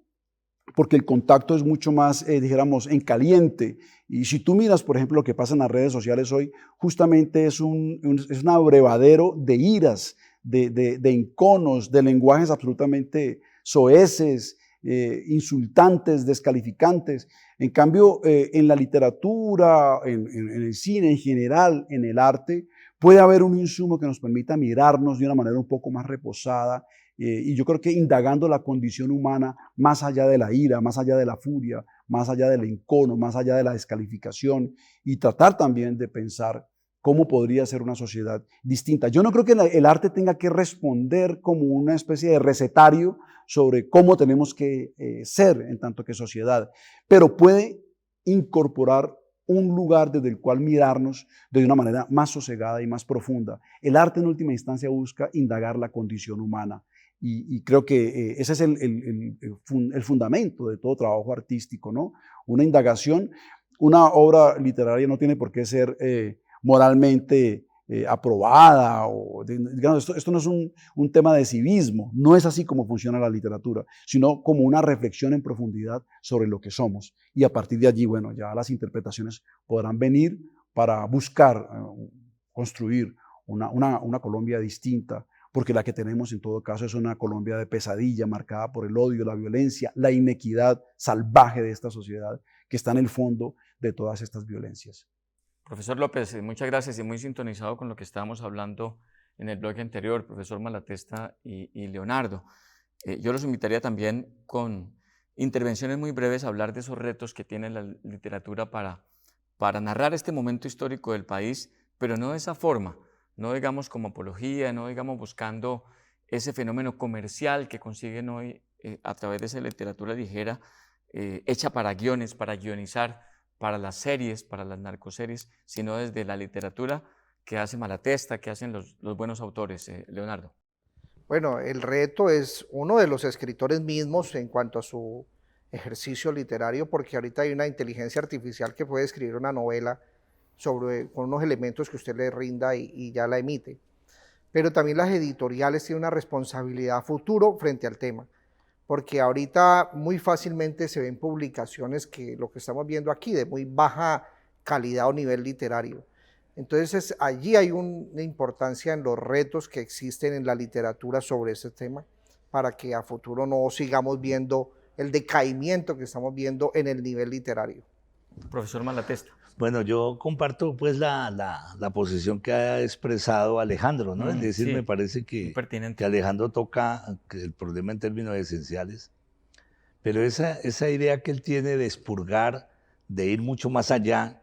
Porque el contacto es mucho más, dijéramos, en caliente. Y si tú miras, por ejemplo, lo que pasa en las redes sociales hoy, justamente es un abrevadero de iras, de enconos, de lenguajes absolutamente soeces, insultantes, descalificantes. En cambio, en la literatura, en el cine en general, en el arte, puede haber un insumo que nos permita mirarnos de una manera un poco más reposada, y yo creo que indagando la condición humana más allá de la ira, más allá de la furia, más allá del encono, más allá de la descalificación, y tratar también de pensar cómo podría ser una sociedad distinta. Yo no creo que el arte tenga que responder como una especie de recetario sobre cómo tenemos que ser en tanto que sociedad, pero puede incorporar un lugar desde el cual mirarnos de una manera más sosegada y más profunda. El arte en última instancia busca indagar la condición humana y creo que ese es el fundamento de todo trabajo artístico, ¿no? Una indagación, una obra literaria no tiene por qué ser moralmente aprobada, o digamos, esto no es un tema de civismo, no es así como funciona la literatura, sino como una reflexión en profundidad sobre lo que somos, y a partir de allí, bueno, ya las interpretaciones podrán venir para buscar construir una Colombia distinta, porque la que tenemos en todo caso es una Colombia de pesadilla, marcada por el odio, la violencia, la inequidad salvaje de esta sociedad, que está en el fondo de todas estas violencias. Profesor López, muchas gracias y muy sintonizado con lo que estábamos hablando en el bloque anterior, profesor Malatesta y Leonardo. Yo los invitaría también con intervenciones muy breves a hablar de esos retos que tiene la literatura para narrar este momento histórico del país, pero no de esa forma, no digamos como apología, no digamos buscando ese fenómeno comercial que consiguen hoy a través de esa literatura ligera, hecha para guiones, para guionizar, para las series, para las narcoseries, sino desde la literatura que hace Malatesta, que hacen los buenos autores. Leonardo. Bueno, el reto es uno de los escritores mismos en cuanto a su ejercicio literario, porque ahorita hay una inteligencia artificial que puede escribir una novela con unos elementos que usted le rinda y ya la emite. Pero también las editoriales tienen una responsabilidad futuro frente al tema, porque ahorita muy fácilmente se ven publicaciones que lo que estamos viendo aquí de muy baja calidad o nivel literario. Entonces allí hay una importancia en los retos que existen en la literatura sobre ese tema, para que a futuro no sigamos viendo el decaimiento que estamos viendo en el nivel literario. Profesor Malatesta. Bueno, yo comparto pues la posición que ha expresado Alejandro, ¿no? Es decir, sí, me parece que Alejandro toca el problema en términos esenciales, pero esa idea que él tiene de expurgar, de ir mucho más allá,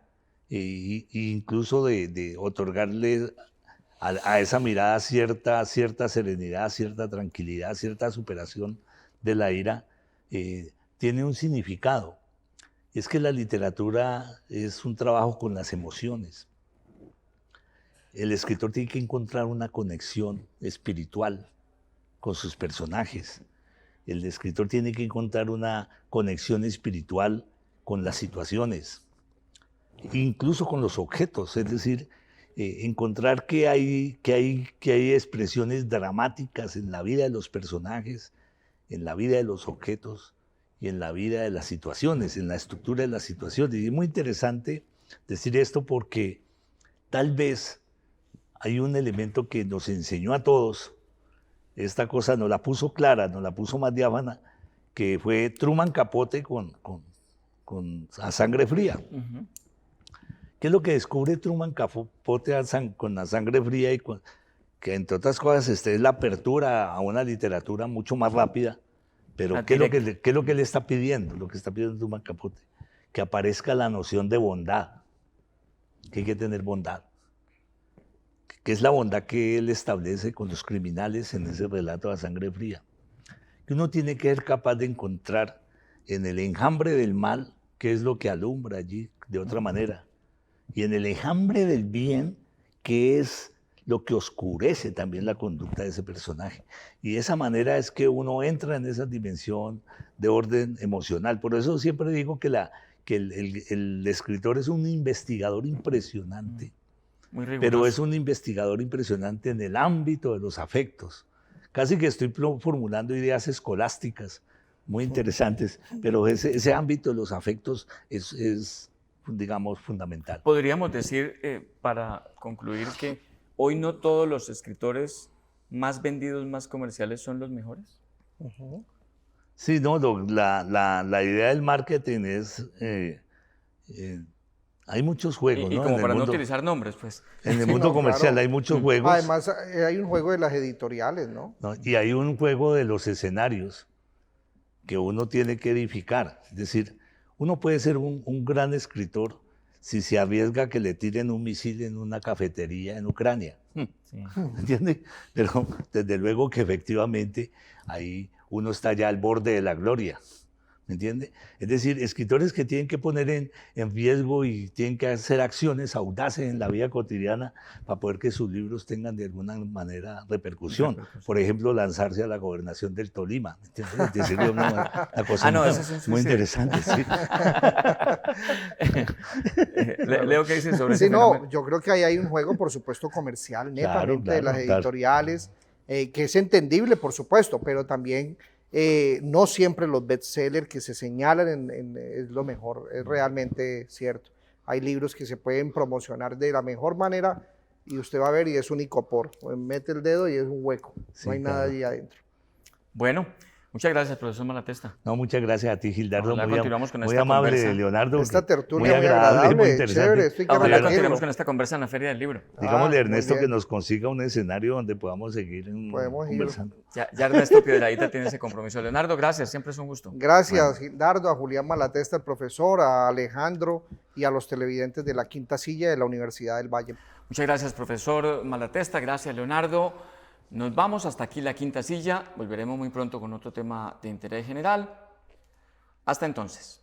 e incluso de otorgarle a esa mirada cierta serenidad, cierta tranquilidad, cierta superación de la ira, tiene un significado. Y es que la literatura es un trabajo con las emociones. El escritor tiene que encontrar una conexión espiritual con sus personajes. El escritor tiene que encontrar una conexión espiritual con las situaciones, incluso con los objetos, es decir, encontrar que hay expresiones dramáticas en la vida de los personajes, en la vida de los objetos y en la vida de las situaciones, en la estructura de las situaciones. Y es muy interesante decir esto porque tal vez hay un elemento que nos enseñó a todos, esta cosa nos la puso clara, nos la puso más diáfana, que fue Truman Capote con A Sangre Fría. Uh-huh. ¿Qué es lo que descubre Truman Capote con A Sangre Fría? Que entre otras cosas es la apertura a una literatura mucho más rápida. Pero ¿qué es lo que le está pidiendo? Lo que está pidiendo Truman Capote, que aparezca la noción de bondad, que hay que tener bondad, que es la bondad que él establece con los criminales en ese relato de A Sangre Fría. Que uno tiene que ser capaz de encontrar en el enjambre del mal qué es lo que alumbra allí de otra manera, y en el enjambre del bien qué es lo que oscurece también la conducta de ese personaje. Y de esa manera es que uno entra en esa dimensión de orden emocional. Por eso siempre digo que el escritor es un investigador impresionante, muy riguroso, pero es un investigador impresionante en el ámbito de los afectos. Casi que estoy formulando ideas escolásticas muy interesantes, pero ese ámbito de los afectos es digamos, fundamental. Podríamos decir, para concluir, que hoy no todos los escritores más vendidos, más comerciales son los mejores. Uh-huh. Sí, no, la idea del marketing es, hay muchos juegos, y ¿no? como para no utilizar nombres, pues. En el mundo comercial claro. hay muchos juegos. Además, hay un juego de las editoriales, ¿no? Y hay un juego de los escenarios que uno tiene que edificar. Es decir, uno puede ser un gran escritor si se arriesga a que le tiren un misil en una cafetería en Ucrania. Sí. ¿Entiende? Pero desde luego que efectivamente ahí uno está ya al borde de la gloria. ¿Me entiende? Es decir, escritores que tienen que poner en riesgo y tienen que hacer acciones audaces en la vida cotidiana para poder que sus libros tengan de alguna manera repercusión. Por ejemplo, lanzarse a la gobernación del Tolima. ¿Me entiendes? Es decir, una cosa muy interesante. Sí. Leo, ¿qué dice sobre sí, ese fenómeno? Yo creo que ahí hay un juego, por supuesto, comercial, netamente de las editoriales, que es entendible, por supuesto, pero también no siempre los bestsellers que se señalan es lo mejor, es realmente cierto. Hay libros que se pueden promocionar de la mejor manera y usted va a ver y es un icopor, mete el dedo y es un hueco, sí, no hay nada allí adentro. Bueno, muchas gracias, profesor Malatesta. No, muchas gracias a ti, Gildardo. Muy amable, conversa. Leonardo. Esta tertulia muy agradable, muy interesante. Chévere, ojalá continuemos con esta conversa en la Feria del Libro. Digámosle a Ernesto que nos consiga un escenario donde podamos seguir conversando. Ya Ernesto Piedradita tiene ese compromiso. Leonardo, gracias, siempre es un gusto. Gracias, Gildardo, a Julián Malatesta, el profesor, a Alejandro y a los televidentes de la Quinta Silla de la Universidad del Valle. Muchas gracias, profesor Malatesta. Gracias, Leonardo. Nos vamos hasta aquí la Quinta Silla. Volveremos muy pronto con otro tema de interés general. Hasta entonces.